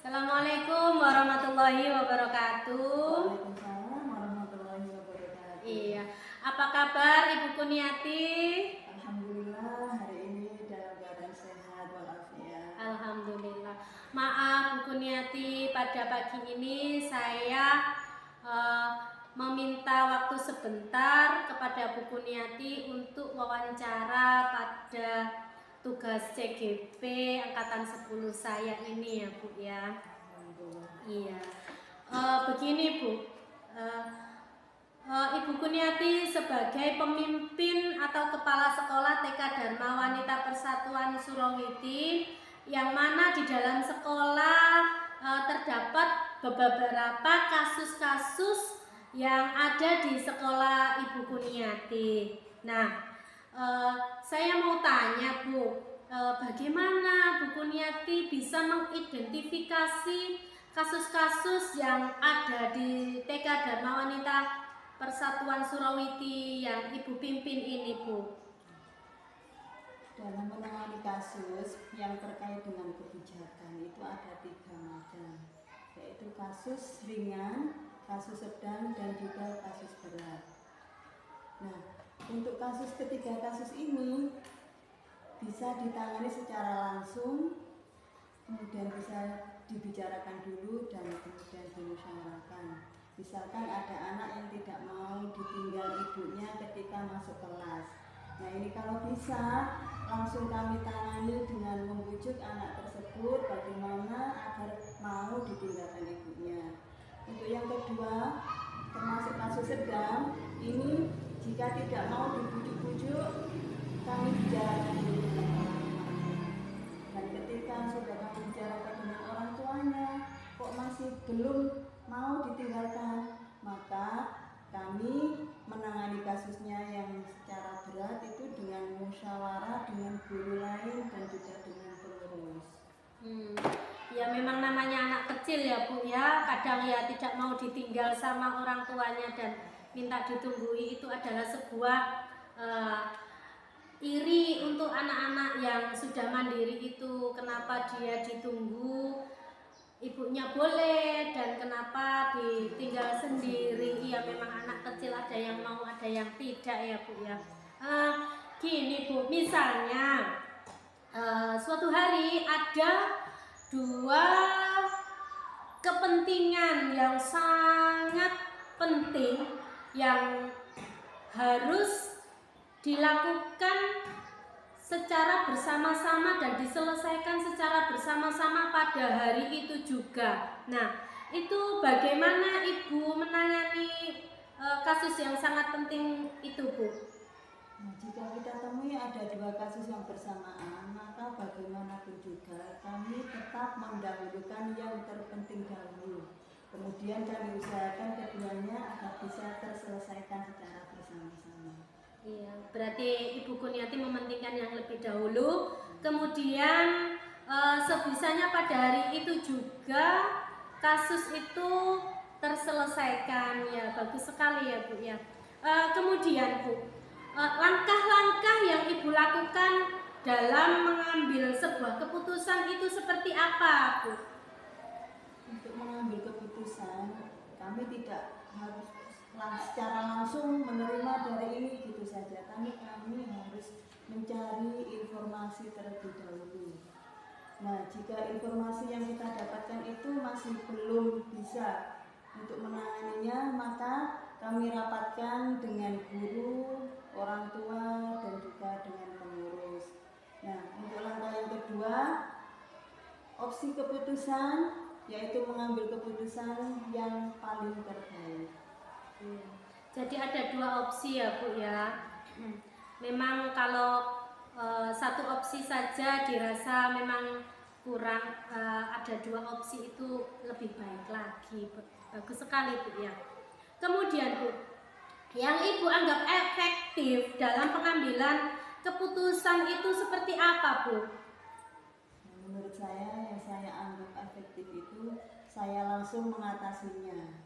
Assalamualaikum warahmatullahi wabarakatuh. Waalaikumsalam warahmatullahi wabarakatuh. Iya, apa kabar Ibu Kuniati? Alhamdulillah hari ini dalam keadaan sehat walafiat. Alhamdulillah. Maaf Bu Kuniati, pada pagi ini saya meminta waktu sebentar kepada Bu Kuniati untuk wawancara pada tugas CGP angkatan 10 saya ini ya Bu ya. Iya. Begini Bu, Ibu Kuniati sebagai pemimpin atau kepala sekolah TK Dharma Wanita Persatuan Surawiti, yang mana di dalam sekolah terdapat beberapa kasus-kasus yang ada di sekolah Ibu Kuniati. Nah, saya mau tanya Bu, bagaimana Bu Kuniati bisa mengidentifikasi kasus-kasus yang ada di TK Dharma Wanita Persatuan Surawiti yang Ibu pimpin ini Bu? Dalam menangani kasus yang terkait dengan kebijakan itu ada 3 macam, yaitu kasus ringan, kasus sedang, dan juga kasus berat. Nah, untuk ketiga kasus ini bisa ditangani secara langsung, kemudian bisa dibicarakan dulu dan kemudian dimusyawarahkan. Misalkan ada anak yang tidak mau ditinggal ibunya ketika masuk kelas. Nah, ini kalau bisa langsung kami tangani dengan membujuk anak tersebut bagaimana agar mau ditinggalkan ibunya. Untuk yang kedua, termasuk kasus sedang, ini jika tidak mau dibujuk-bujuk, kami bicarakan dulu dengan orang tuanya. Dan ketika sudah kami bicarakan dengan orang tuanya, kok masih belum mau ditinggalkan, maka kami menangani kasusnya yang secara berat itu dengan musyawarah dengan guru lain dan juga dengan pengurus. Ya memang namanya anak kecil ya Bu ya, kadang ya tidak mau ditinggal sama orang tuanya dan minta ditunggui, itu adalah sebuah iri untuk anak-anak yang sudah mandiri itu. Kenapa dia ditunggu, ibunya boleh, dan kenapa ditinggal sendiri? Ya memang anak kecil ada yang mau, ada yang tidak ya Bu ya. Gini Bu, misalnya suatu hari ada 2 kepentingan yang sangat penting yang harus dilakukan secara bersama-sama dan diselesaikan secara bersama-sama pada hari itu juga. Nah, itu bagaimana Ibu menangani kasus yang sangat penting itu Bu? Nah, jika kita temui ada 2 kasus yang bersamaan, maka bagaimanapun juga kami tetap mendahulukan yang terpenting dahulu. Kemudian kami usahakan keduanya agar bisa terselesaikan secara bersama-sama. Iya, berarti Ibu Kuniati mementingkan yang lebih dahulu, kemudian sebisanya pada hari itu juga kasus itu terselesaikan. Ya, bagus sekali ya Bu ya. Kemudian Bu, langkah-langkah yang Ibu lakukan dalam mengambil sebuah keputusan itu seperti apa Bu? Untuk mengambil keputusan, kami tidak harus secara langsung menerima dari ini gitu saja. Kami harus mencari informasi terlebih dahulu. Nah, jika informasi yang kita dapatkan itu masih belum bisa untuk menanganinya, maka kami rapatkan dengan guru, orang tua, dan juga dengan pengurus. Nah, untuk langkah yang kedua, opsi keputusan, yaitu mengambil keputusan yang paling terbaik. Jadi ada 2 opsi ya Bu ya. Memang kalau satu opsi saja dirasa memang kurang, ada 2 opsi itu lebih baik lagi. Bagus sekali Bu ya. Kemudian Bu, yang Ibu anggap efektif dalam pengambilan keputusan itu seperti apa Bu? Menurut saya, yang saya anggap efektif itu saya langsung mengatasinya.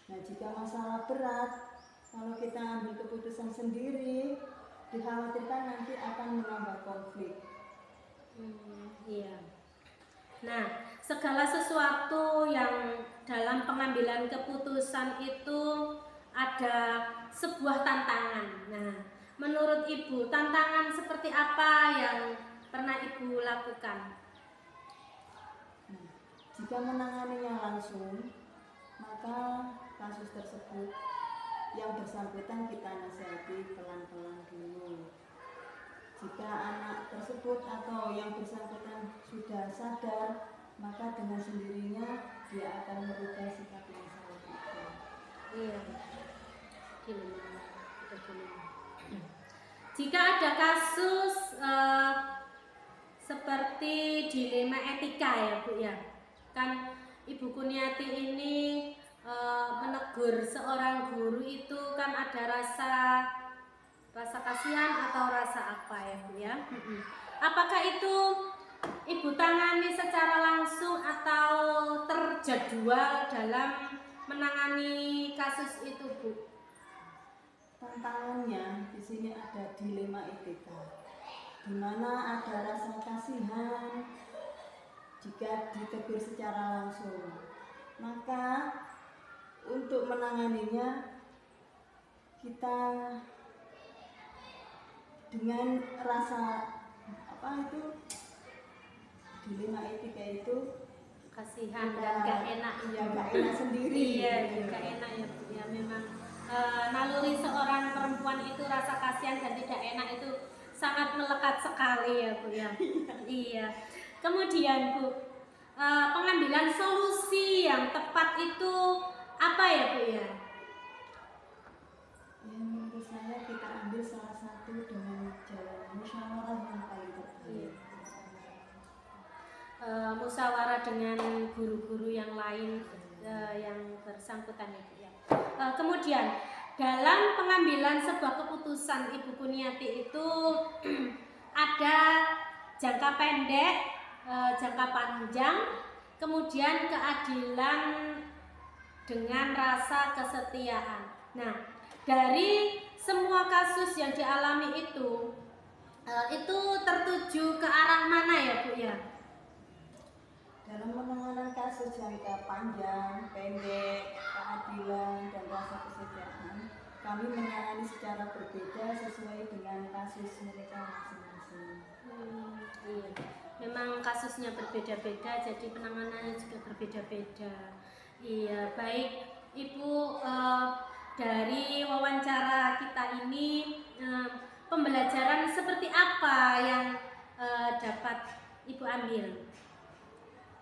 Nah, jika masalah berat, kalau kita ambil keputusan sendiri, dikhawatirkan nanti akan menambah konflik. Iya. Nah, segala sesuatu yang dalam pengambilan keputusan itu ada sebuah tantangan. Nah, menurut Ibu, tantangan seperti apa yang pernah Ibu lakukan? Nah, jika menanganinya langsung, maka kasus tersebut yang bersangkutan kita nasihati pelan-pelan dulu. Jika anak tersebut atau yang bersangkutan sudah sadar, maka dengan sendirinya dia akan merubah sikap yang salah itu. Iya. Jika ada kasus seperti dilema etika ya Bu ya, kan Ibu Kuniati ini menegur seorang guru itu kan ada rasa kasihan atau rasa apa ya Bu ya. Apakah itu Ibu tangani secara langsung atau terjadwal dalam menangani kasus itu Bu? Tantangannya di sini ada dilema etika, di mana ada rasa kasihan jika ditegur secara langsung. Maka untuk menanganinya kita dengan rasa apa itu dilema etika itu Kasihan dan gak enak ya gak enak sendiri. Iya, gak enak ya Bu ya. Memang naluri seorang perempuan itu rasa kasihan dan tidak enak itu sangat melekat sekali ya Bu ya. Iya. Kemudian Bu, pengambilan solusi yang tepat itu apa ya Bu ya? Ya menurut saya kita ambil salah satu dengan jalan musyawarah yang paling terbaik. Musyawarah dengan guru-guru yang lain yang bersangkutan ya Bu ya. Kemudian dalam pengambilan sebuah keputusan Ibu Kuniati itu ada jangka pendek, jangka panjang, kemudian keadilan dengan rasa kesetiaan. Nah, dari semua kasus yang dialami itu tertuju ke arah mana ya Bu ya? Dalam penanganan kasus jangka panjang, pendek, keadilan, dan rasa kesetiaan, kami menangani secara berbeda sesuai dengan kasus mereka masing-masing. Iya. Memang kasusnya berbeda-beda, jadi penanganannya juga berbeda-beda. Iya, baik Ibu, dari wawancara kita ini pembelajaran seperti apa yang dapat Ibu ambil?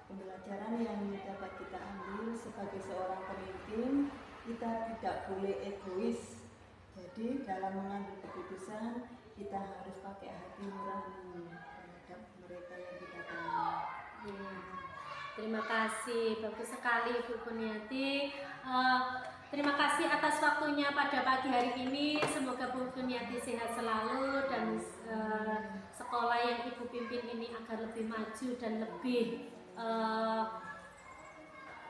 Pembelajaran yang dapat kita ambil sebagai seorang pemimpin, kita tidak boleh egois. Jadi dalam mengambil keputusan kita harus pakai hati nurani terhadap mereka yang kita temui. Ya, terima kasih, bagus sekali Ibu Kuniati. Terima kasih atas waktunya pada pagi hari ini. Semoga Bu Kuniati sehat selalu dan sekolah yang Ibu pimpin ini agar lebih maju dan lebih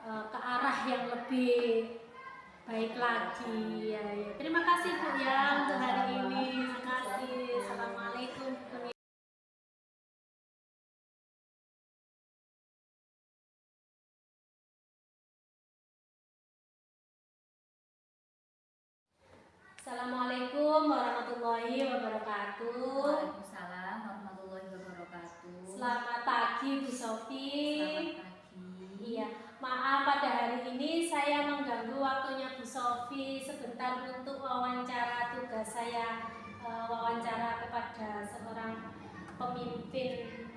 ke arah yang lebih baik lagi. Ya. Terima kasih Bu ya untuk hari ini. Terima kasih. Assalamualaikum. Assalamualaikum warahmatullahi wabarakatuh. Waalaikumsalam warahmatullahi wabarakatuh. Selamat pagi Bu Sofi. Selamat pagi. Iya, maaf pada hari ini saya mengganggu waktunya Bu Sofi sebentar untuk wawancara tugas saya, wawancara kepada seorang pemimpin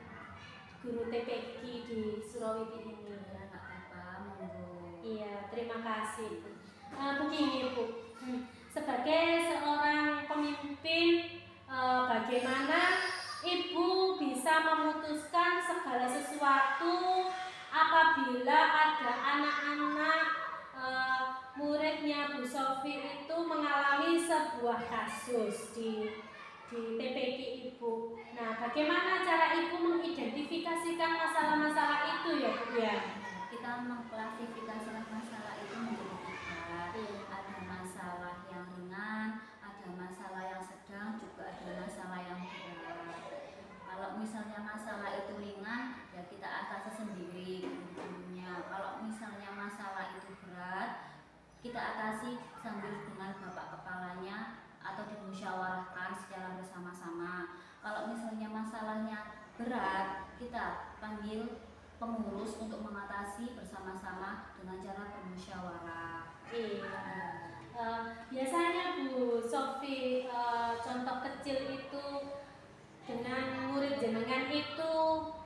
guru TPG di Surawiti ini. Nggak apa-apa, monggo. Iya, terima kasih Bu. Begini Bu, sebagai seorang pemimpin, bagaimana Ibu bisa memutuskan segala sesuatu apabila ada anak-anak muridnya Bu Sofi itu mengalami sebuah kasus di TPG Ibu. Nah, bagaimana cara Ibu mengidentifikasikan masalah-masalah itu ya Bu ya? Kita mengklasifikasi masalah itu menjadi tiga. Iya. Ada masalah yang ringan, ada masalah yang sedang, juga ada masalah yang berat. Kalau misalnya masalah itu ringan, ya kita atasi sendiri. mengatasi bersama-sama dengan cara bermusyawarah. Iya. Biasanya Bu Sofi, contoh kecil itu dengan murid jenengan itu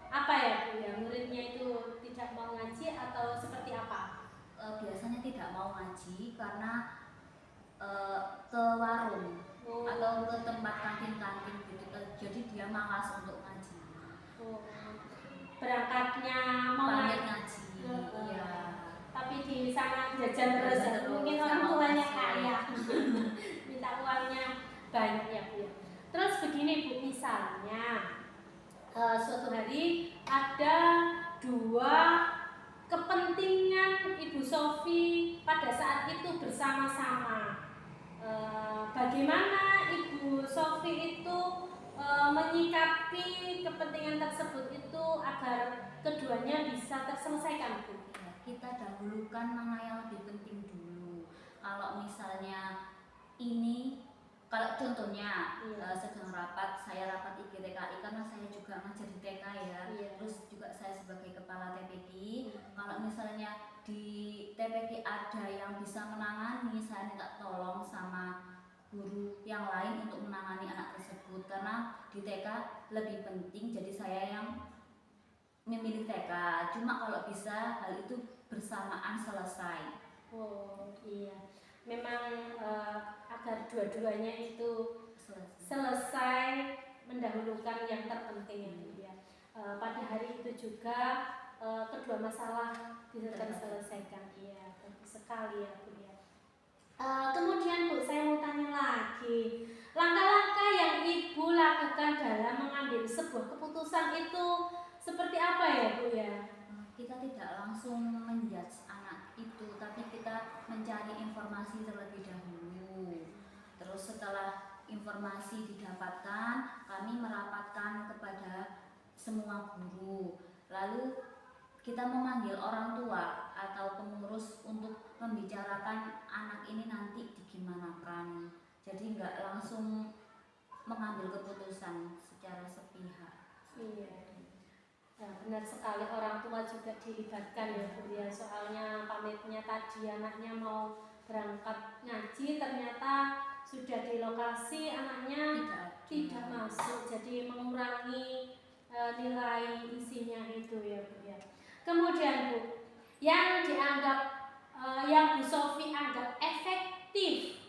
apa ya Bu ya? Muridnya itu tidak mau ngaji atau seperti apa? Biasanya tidak mau ngaji karena ke warung Oh. atau ke tempat kantin-kantin gitu, jadi dia malas untuk ngaji. Oh. Berangkatnya mau Pamit ngaji. ngaji, iya. Tapi di sana jajan terus ya. Mungkin orang tuanya kaya. Minta uangnya banyak ya Bu ya. Terus begini Bu, misalnya suatu hari ada dua kepentingan Ibu Sofi pada saat itu bersama-sama. Bagaimana Ibu Sofi itu menyikapi kepentingan tersebut itu agar keduanya bisa terselesaikan Bu? Kita dahulukan mana yang lebih penting dulu. Kalau misalnya ini, kalau contohnya sedang rapat, saya rapat IGTKI karena saya juga ngajar di TK ya. Terus juga saya sebagai kepala TPQ. Kalau misalnya di TPQ ada yang bisa menangani, saya minta tolong sama guru yang lain untuk menangani anak tersebut, karena di TK lebih penting, jadi saya yang memilih TK. Cuma kalau bisa hal itu bersamaan selesai. Oh iya, memang agar dua-duanya itu selesai mendahulukan yang terpenting ya. Pada hari itu juga kedua masalah bisa terselesaikan. Iya, bagus sekali ya Bu ya. Kemudian Bu, saya mau tanya lagi, langkah-langkah yang Ibu lakukan dalam mengambil sebuah keputusan itu seperti apa ya Bu ya? Kita tidak langsung menjudge anak itu, tapi kita mencari informasi terlebih dahulu. Terus setelah informasi didapatkan, kami merapatkan kepada semua guru. Lalu kita memanggil orang tua atau pengurus untuk membicarakan anak ini nanti digimanakan. Jadi nggak langsung mengambil keputusan secara sepihak. Iya. Nah, benar sekali, orang tua juga dilibatkan ya Bu ya. Soalnya pamitnya tadi anaknya mau berangkat ngaji, ternyata sudah di lokasi anaknya tidak masuk, jadi mengurangi nilai isinya itu ya Bu ya. Kemudian Bu, yang dianggap yang Bu Sofi anggap efektif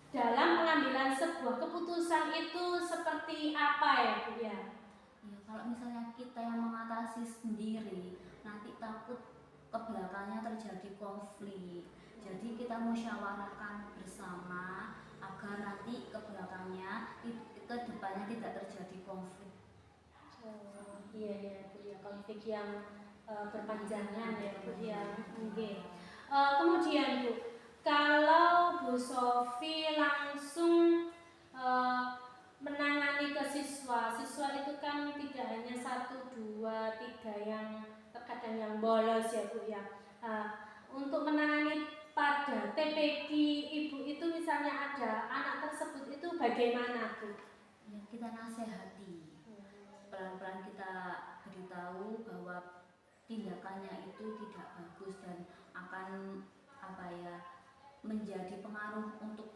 dalam pengambilan sebuah keputusan itu seperti apa ya Bu ya? Ya, kalau misalnya kita yang mengatasi sendiri, nanti takut ke belakangnya terjadi konflik. Jadi kita musyawarahkan bersama agar nanti ke belakangnya, ke depannya tidak terjadi konflik. Iya ya Bu ya, konflik yang berpanjangan ya Bu ya. Kemudian Bu, kalau Bu Sofi langsung menangani ke siswa itu kan tidak hanya 1, 2, 3 yang terkadang yang bolos ya Bu ya. Untuk menangani pada TPQ Ibu itu misalnya ada anak tersebut itu bagaimana Bu? Ya, kita nasihati, pelan-pelan kita beritahu bahwa tindakannya itu tidak bagus dan akan menjadi pengaruh untuk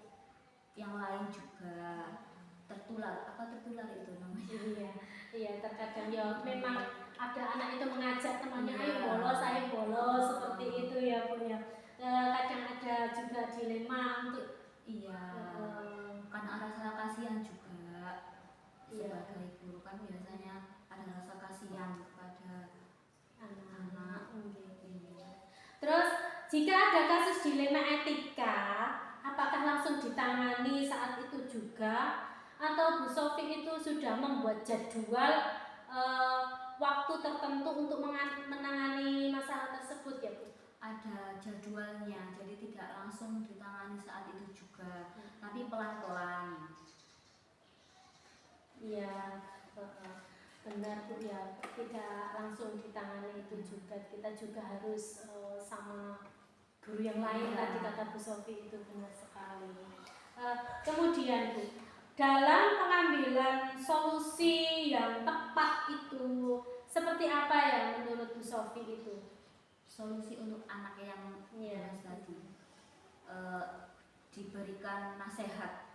yang lain juga. Tertular itu namanya. Iya, terkadang ya memang ada anak itu mengajak temannya ayo bolos seperti itu ya Bu ya. Kadang ada juga dilema untuk karena ada rasa kasihan juga. Sebagai guru kan biasanya ada rasa kasihan kepada anak. Terus jika ada kasus dilema etika, apakah langsung ditangani saat itu juga? Atau Bu Sofi itu sudah membuat jadwal waktu tertentu untuk menangani masalah tersebut ya Bu? Ada jadwalnya, jadi tidak langsung ditangani saat itu juga, tapi pelan-pelan. Iya, benar Bu ya, tidak langsung ditangani itu juga, kita juga harus sama guru yang lain tadi kata Bu Sofi itu benar sekali. Kemudian Bu, dalam pengambilan solusi yang tepat itu seperti apa ya menurut Bu Sofi itu? solusi untuk anak yang Iya. tadi diberikan nasihat,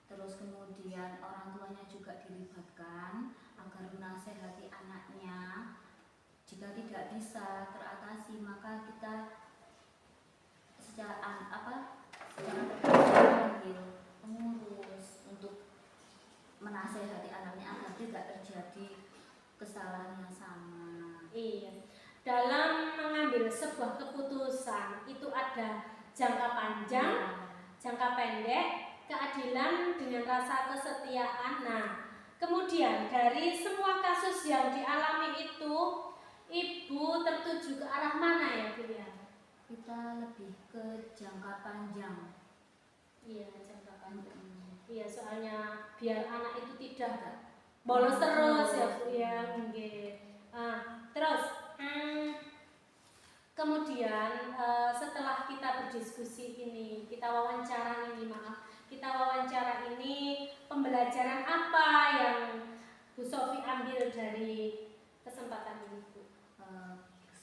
terus kemudian orang tuanya juga dilibatkan agar menasehati anaknya. Jika tidak bisa teratasi, maka kita secara terpaksa memanggil pengurus untuk menasehati anaknya agar tidak terjadi kesalahan yang sama. Iya. Dalam mengambil sebuah keputusan itu ada jangka panjang, jangka pendek, keadilan dengan rasa kesetiaan. Nah, kemudian dari semua kasus yang dialami itu, Ibu tertuju ke arah mana ya, Bu ya? Kita lebih ke jangka panjang. Iya, jangka panjang. Iya, soalnya biar anak itu tidak bolos terus ya, Bu ya. Terus kemudian setelah kita berdiskusi ini, kita wawancara ini, pembelajaran apa yang Bu Sofi ambil dari kesempatan ini, Bu?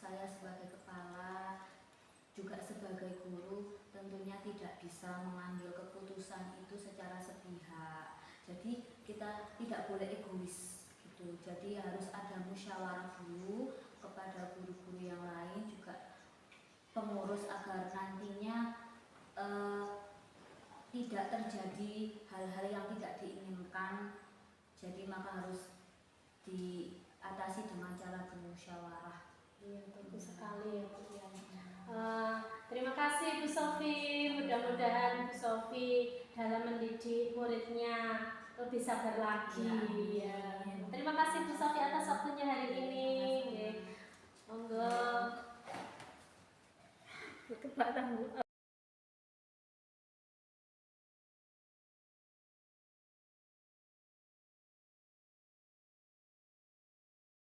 Saya sebagai kepala, juga sebagai guru, tentunya tidak bisa mengambil keputusan itu secara sepihak. Jadi kita tidak boleh egois gitu. Jadi harus ada musyawarah dulu kepada guru-guru yang lain, juga pengurus, agar nantinya tidak terjadi hal-hal yang tidak diinginkan. Jadi maka harus diatasi dengan cara bermusyawarah. Iya, bagus sekali ya, Bu ya. Terima kasih Bu Sofi. Mudah-mudahan Bu Sofi dalam mendidik muridnya lebih sabar lagi. Ya. Terima kasih Bu Sofi atas waktunya hari ini. Monggo.